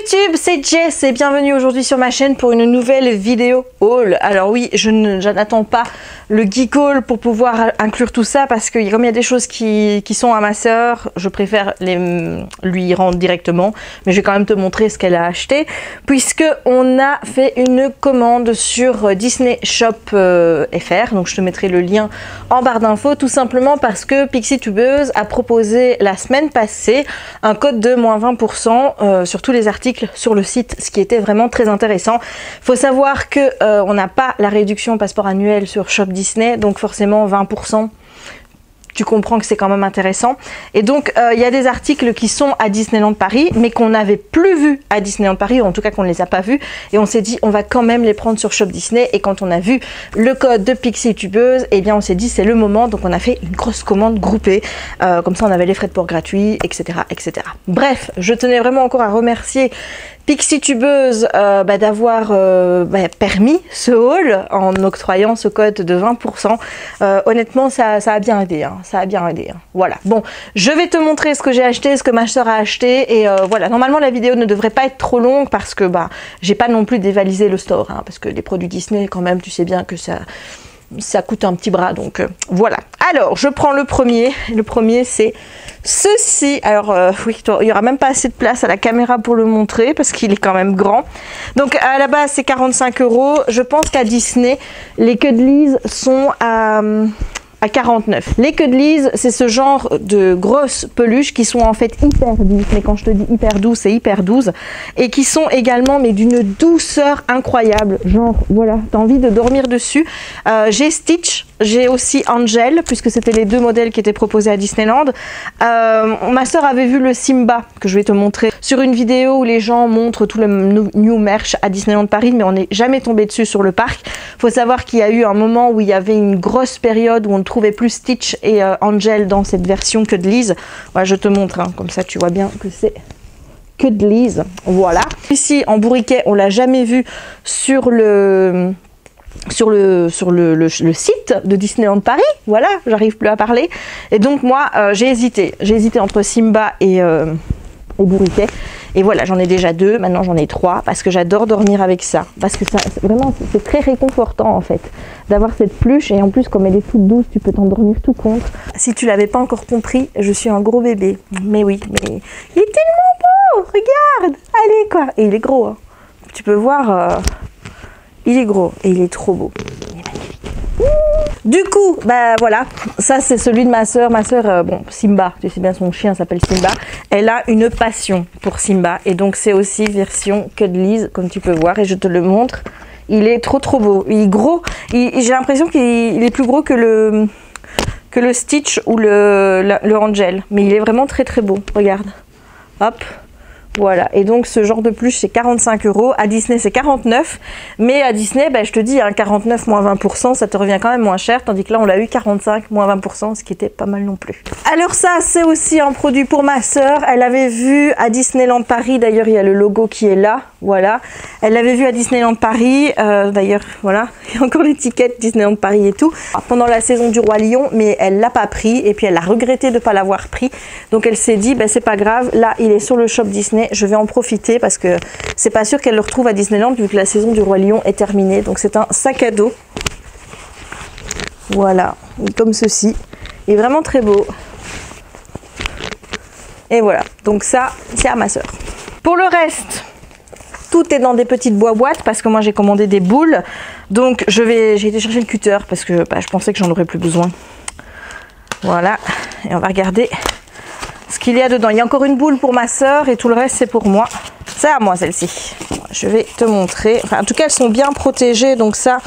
YouTube, c'est Jess et bienvenue aujourd'hui sur ma chaîne pour une nouvelle vidéo haul. Alors oui, je n'attends pas le geek haul pour pouvoir inclure tout ça parce que comme il y a des choses qui sont à ma soeur, je préfère lui rendre directement. Mais je vais quand même te montrer ce qu'elle a acheté puisque on a fait une commande sur Disney Shop FR. Donc je te mettrai le lien en barre d'infos tout simplement parce que PixieTubeuse a proposé la semaine passée un code de moins 20% sur tous les articles sur le site, ce qui était vraiment très intéressant. Faut savoir que on n'a pas la réduction passeport annuel sur Shop Disney, donc forcément 20%. Tu comprends que c'est quand même intéressant. Et donc, il y a des articles qui sont à Disneyland Paris, mais qu'on n'avait plus vus à Disneyland Paris, ou en tout cas qu'on ne les a pas vus. Et on s'est dit, on va quand même les prendre sur Shop Disney. Et quand on a vu le code de PixieTubeuse, eh bien, on s'est dit, c'est le moment. Donc, on a fait une grosse commande groupée. Comme ça, on avait les frais de port gratuits, etc., etc. Bref, je tenais vraiment encore à remercier PixieTubeuse d'avoir permis ce haul en octroyant ce code de 20%. Honnêtement, ça a bien aidé. Hein. Ça a bien aidé. Hein. Voilà. Bon, je vais te montrer ce que j'ai acheté, ce que ma soeur a acheté. Et voilà, normalement, la vidéo ne devrait pas être trop longue parce que j'ai pas non plus dévalisé le store. Hein, parce que les produits Disney, quand même, tu sais bien que ça coûte un petit bras. Donc voilà. Alors, je prends le premier. Le premier, c'est ceci. Alors, oui, il n'y aura même pas assez de place à la caméra pour le montrer parce qu'il est quand même grand. Donc, à la base, c'est 45 €. Je pense qu'à Disney, les Cuddlies sont à 49. Les Cuddlies, c'est ce genre de grosses peluches qui sont en fait hyper douces. Mais quand je te dis hyper douce, c'est hyper douce. Et qui sont également mais d'une douceur incroyable. Genre, voilà, t'as envie de dormir dessus. J'ai Stitch, j'ai aussi Angel, puisque c'était les deux modèles qui étaient proposés à Disneyland. Ma soeur avait vu le Simba, que je vais te montrer, sur une vidéo où les gens montrent tout le new merch à Disneyland Paris, mais on n'est jamais tombé dessus sur le parc. Faut savoir qu'il y a eu un moment où il y avait une grosse période où on ne trouvait plus Stitch et Angel dans cette version Cuddlies. Voilà, je te montre, hein, comme ça tu vois bien que c'est Cuddlies. Voilà. Ici, en bourriquet, on l'a jamais vu sur le site de Disneyland Paris. Voilà, j'arrive plus à parler. Et donc moi, j'ai hésité entre Simba et bourriquet. Et voilà, j'en ai déjà 2, maintenant j'en ai 3 parce que j'adore dormir avec ça. Parce que ça, vraiment, c'est très réconfortant en fait d'avoir cette peluche. Et en plus, comme elle est toute douce, tu peux t'endormir tout contre. Si tu l'avais pas encore compris, je suis un gros bébé. Mais oui, mais il est tellement beau, regarde. Allez quoi. Et il est gros. Hein. Tu peux voir, il est gros et il est trop beau. Il est magnifique. Du coup, voilà, ça c'est celui de ma soeur. Ma soeur, bon, Simba, tu sais bien, son chien s'appelle Simba. Elle a une passion pour Simba et donc c'est aussi version Cuddlies, comme tu peux voir, et je te le montre. Il est trop beau. Il est gros. J'ai l'impression qu'il est plus gros que le Stitch ou le Angel, mais il est vraiment très beau. Regarde. Hop. Voilà, et donc ce genre de peluche c'est 45 €, à Disney c'est 49, mais à Disney, je te dis, 49 moins 20%, ça te revient quand même moins cher, tandis que là on l'a eu 45 moins 20%, ce qui était pas mal non plus. Alors ça, c'est aussi un produit pour ma soeur, elle avait vu à Disneyland Paris, d'ailleurs il y a le logo qui est là, voilà, elle l'avait vu à Disneyland Paris, d'ailleurs, voilà, il y a encore l'étiquette Disneyland Paris et tout, pendant la saison du Roi Lion, mais elle l'a pas pris, et puis elle a regretté de ne pas l'avoir pris, donc elle s'est dit, c'est pas grave, là il est sur le shop Disney, je vais en profiter parce que c'est pas sûr qu'elle le retrouve à Disneyland vu que la saison du Roi Lion est terminée. Donc c'est un sac à dos. Voilà, comme ceci. Il est vraiment très beau. Et voilà, donc ça, c'est à ma soeur. Pour le reste, tout est dans des petites boîtes parce que moi j'ai commandé des boules. Donc j'ai été chercher le cutter parce que je pensais que j'en aurais plus besoin. Voilà, et on va regarder ce qu'il y a dedans. Il y a encore une boule pour ma soeur et tout le reste c'est pour moi. C'est à moi celle-ci. Je vais te montrer. Enfin, en tout cas elles sont bien protégées, donc ça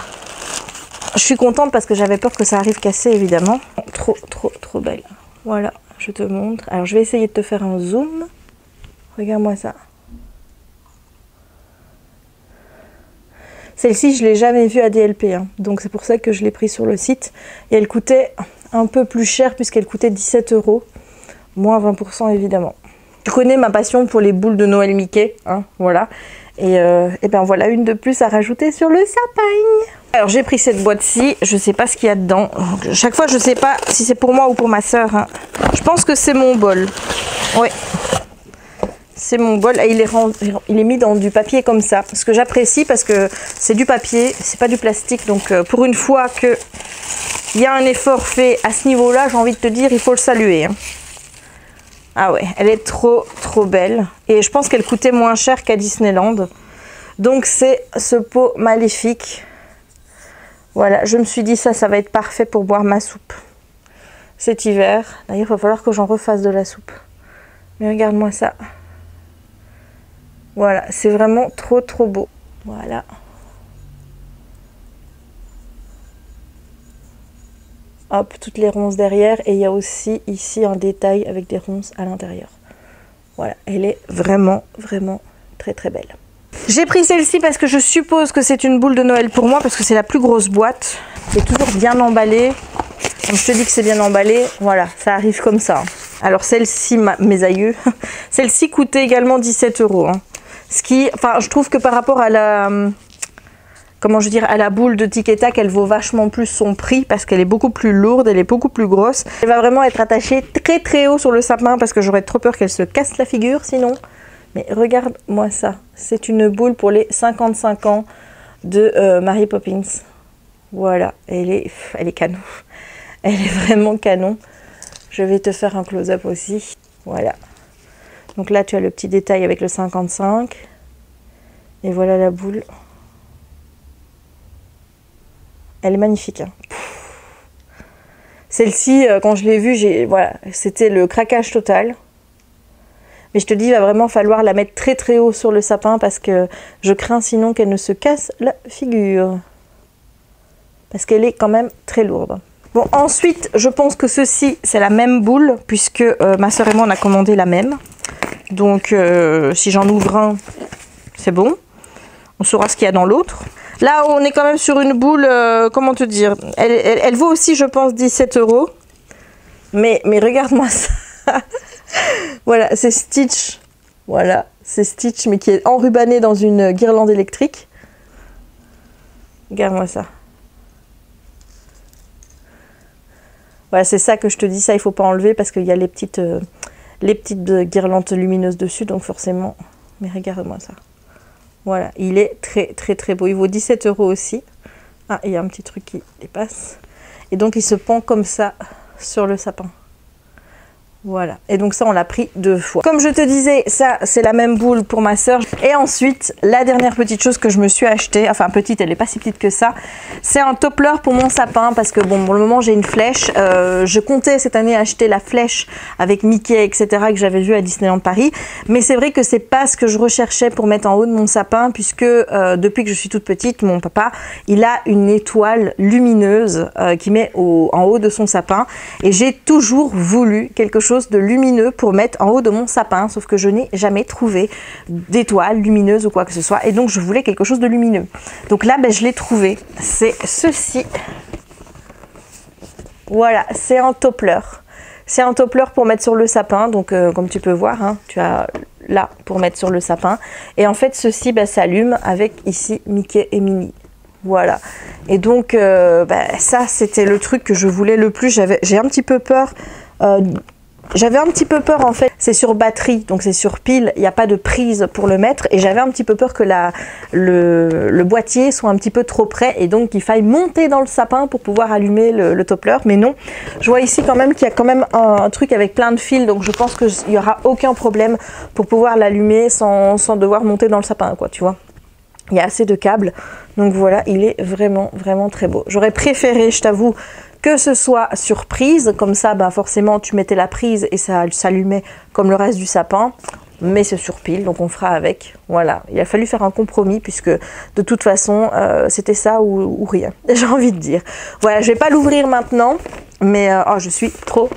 je suis contente parce que j'avais peur que ça arrive cassé évidemment. Trop belle. Voilà, je te montre. Alors je vais essayer de te faire un zoom. Regarde-moi ça. Celle-ci je l'ai jamais vue à DLP, hein. Donc c'est pour ça que je l'ai pris sur le site. Et elle coûtait un peu plus cher puisqu'elle coûtait 17 €. Moins 20% évidemment. Tu connais ma passion pour les boules de Noël Mickey, hein, voilà. Et ben voilà une de plus à rajouter sur le sapin. Alors j'ai pris cette boîte-ci, je sais pas ce qu'il y a dedans. Chaque fois je sais pas si c'est pour moi ou pour ma soeur. Hein. Je pense que c'est mon bol. Ouais. c'est mon bol. Et il est mis dans du papier comme ça. Ce que j'apprécie parce que c'est du papier, c'est pas du plastique. Donc pour une fois que il y a un effort fait à ce niveau-là, j'ai envie de te dire, il faut le saluer. Hein. Ah ouais, elle est trop belle. Et je pense qu'elle coûtait moins cher qu'à Disneyland. Donc c'est ce pot maléfique. Voilà, je me suis dit ça va être parfait pour boire ma soupe cet hiver. D'ailleurs, il va falloir que j'en refasse de la soupe. Mais regarde-moi ça. Voilà, c'est vraiment trop beau. Voilà. Hop, toutes les ronces derrière. Et il y a aussi ici un détail avec des ronces à l'intérieur. Voilà, elle est vraiment très belle. J'ai pris celle-ci parce que je suppose que c'est une boule de Noël pour moi, parce que c'est la plus grosse boîte. C'est toujours bien emballé. Comme je te dis que c'est bien emballé, voilà, ça arrive comme ça. Alors celle-ci, mes aïeux, celle-ci coûtait également 17 €. Hein. Ce qui, enfin, je trouve que par rapport à la... Comment je veux dire, à la boule de Tic et Tac, elle vaut vachement plus son prix parce qu'elle est beaucoup plus lourde, elle est beaucoup plus grosse. Elle va vraiment être attachée très haut sur le sapin parce que j'aurais trop peur qu'elle se casse la figure sinon. Mais regarde-moi ça, c'est une boule pour les 55 ans de Mary Poppins. Voilà, elle est canon. Elle est vraiment canon. Je vais te faire un close-up aussi. Voilà. Donc là, tu as le petit détail avec le 55. Et voilà la boule. Elle est magnifique. Hein. Celle-ci, quand je l'ai vue, voilà, c'était le craquage total. Mais je te dis, il va vraiment falloir la mettre très haut sur le sapin parce que je crains sinon qu'elle ne se casse la figure. Parce qu'elle est quand même très lourde. Bon, ensuite, je pense que ceci, c'est la même boule puisque ma soeur et moi, on a commandé la même. Donc, si j'en ouvre un, c'est bon. On saura ce qu'il y a dans l'autre. Là, on est quand même sur une boule, comment te dire, elle vaut aussi, je pense, 17 €. Mais regarde-moi ça. Voilà, c'est Stitch. Voilà, c'est Stitch, mais qui est enrubanné dans une guirlande électrique. Regarde-moi ça. Voilà, c'est ça que je te dis, ça, il faut pas enlever parce qu'il y a les petites guirlandes lumineuses dessus, donc forcément... Mais regarde-moi ça. Voilà, il est très beau. Il vaut 17 € aussi. Ah, il y a un petit truc qui dépasse. Et donc, il se pend comme ça sur le sapin. Voilà. Et donc ça, on l'a pris 2 fois. Comme je te disais, ça, c'est la même boule pour ma soeur. Et ensuite, la dernière petite chose que je me suis achetée, enfin petite, elle n'est pas si petite que ça, c'est un toppler pour mon sapin. Parce que bon, pour le moment, j'ai une flèche. Je comptais cette année acheter la flèche avec Mickey, etc. que j'avais vu à Disneyland Paris. Mais c'est vrai que c'est pas ce que je recherchais pour mettre en haut de mon sapin. Puisque depuis que je suis toute petite, mon papa, il a une étoile lumineuse qui met en haut de son sapin. Et j'ai toujours voulu quelque chose de lumineux pour mettre en haut de mon sapin, sauf que je n'ai jamais trouvé d'étoile lumineuse ou quoi que ce soit, et donc je voulais quelque chose de lumineux. Donc là, ben, je l'ai trouvé, c'est ceci. Voilà, c'est un toppler. C'est un toppler pour mettre sur le sapin, donc comme tu peux voir, hein, tu as là pour mettre sur le sapin, et en fait ceci ben, s'allume avec ici Mickey et Minnie. Voilà, et donc ça c'était le truc que je voulais le plus. J'ai un petit peu peur. J'avais un petit peu peur en fait, c'est sur batterie, donc c'est sur pile, il n'y a pas de prise pour le mettre, et j'avais un petit peu peur que le boîtier soit un petit peu trop près et donc qu'il faille monter dans le sapin pour pouvoir allumer le toppler, mais non. Je vois ici quand même qu'il y a quand même un truc avec plein de fils, donc je pense qu'il n'y aura aucun problème pour pouvoir l'allumer sans devoir monter dans le sapin, quoi, tu vois. Il y a assez de câbles, donc voilà, il est vraiment très beau. J'aurais préféré, je t'avoue, que ce soit sur prise, comme ça, ben forcément, tu mettais la prise et ça s'allumait comme le reste du sapin. Mais c'est sur pile, donc on fera avec. Voilà, il a fallu faire un compromis puisque de toute façon, c'était ça ou rien, j'ai envie de dire. Voilà, je vais pas l'ouvrir maintenant, mais oh, je suis trop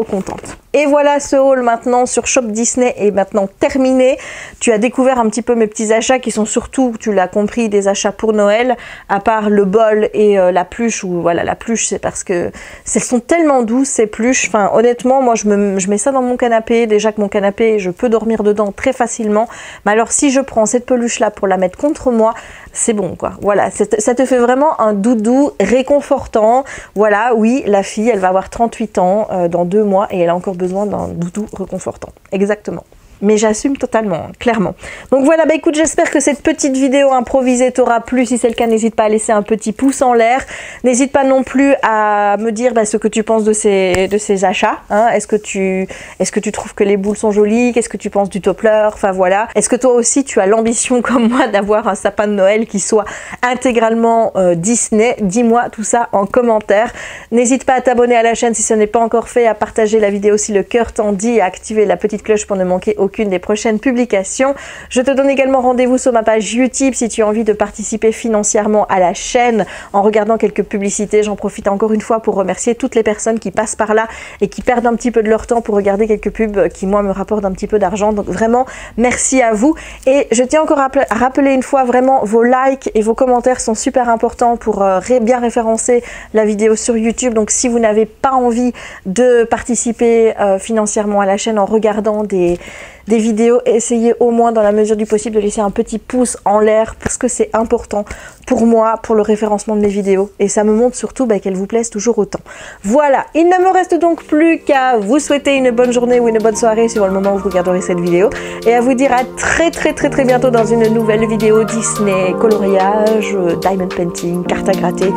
contente. Et voilà, ce haul maintenant sur Shop Disney est maintenant terminé. Tu as découvert un petit peu mes petits achats qui sont surtout, tu l'as compris, des achats pour Noël, à part le bol et la pluche. Ou voilà, la pluche, c'est parce que elles sont tellement douces ces pluches. Enfin, honnêtement, moi je mets ça dans mon canapé. Déjà que mon canapé, je peux dormir dedans très facilement. Mais alors si je prends cette peluche là pour la mettre contre moi, c'est bon quoi. Voilà, ça te fait vraiment un doudou réconfortant. Voilà, oui, la fille, elle va avoir 38 ans dans 2 mois et elle a encore besoin d'un doudou réconfortant. Exactement. mais j'assume totalement, clairement. Donc voilà, bah écoute, j'espère que cette petite vidéo improvisée t'aura plu. Si c'est le cas, n'hésite pas à laisser un petit pouce en l'air. N'hésite pas non plus à me dire ce que tu penses de ces achats. Hein. Est-ce que tu trouves que les boules sont jolies? Qu'est-ce que tu penses du Toppler? Enfin voilà. Est-ce que toi aussi tu as l'ambition comme moi d'avoir un sapin de Noël qui soit intégralement Disney? Dis-moi tout ça en commentaire. N'hésite pas à t'abonner à la chaîne si ce n'est pas encore fait, à partager la vidéo si le cœur t'en dit et à activer la petite cloche pour ne manquer aucune des prochaines publications. Je te donne également rendez-vous sur ma page YouTube si tu as envie de participer financièrement à la chaîne en regardant quelques publicités. J'en profite encore une fois pour remercier toutes les personnes qui passent par là et qui perdent un petit peu de leur temps pour regarder quelques pubs qui moi me rapportent un petit peu d'argent. Donc vraiment merci à vous, et je tiens encore à rappeler une fois, vraiment vos likes et vos commentaires sont super importants pour bien référencer la vidéo sur YouTube. Donc si vous n'avez pas envie de participer financièrement à la chaîne en regardant des vidéos, essayez au moins dans la mesure du possible de laisser un petit pouce en l'air, parce que c'est important pour moi, pour le référencement de mes vidéos, et ça me montre surtout qu'elles vous plaisent toujours autant. Voilà, il ne me reste donc plus qu'à vous souhaiter une bonne journée ou une bonne soirée suivant le moment où vous regarderez cette vidéo, et à vous dire à très bientôt dans une nouvelle vidéo Disney, coloriage, diamond painting, carte à gratter,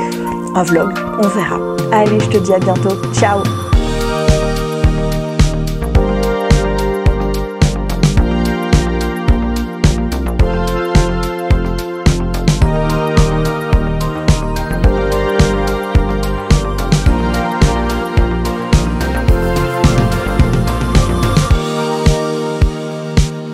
un vlog, on verra. Allez, je te dis à bientôt, ciao.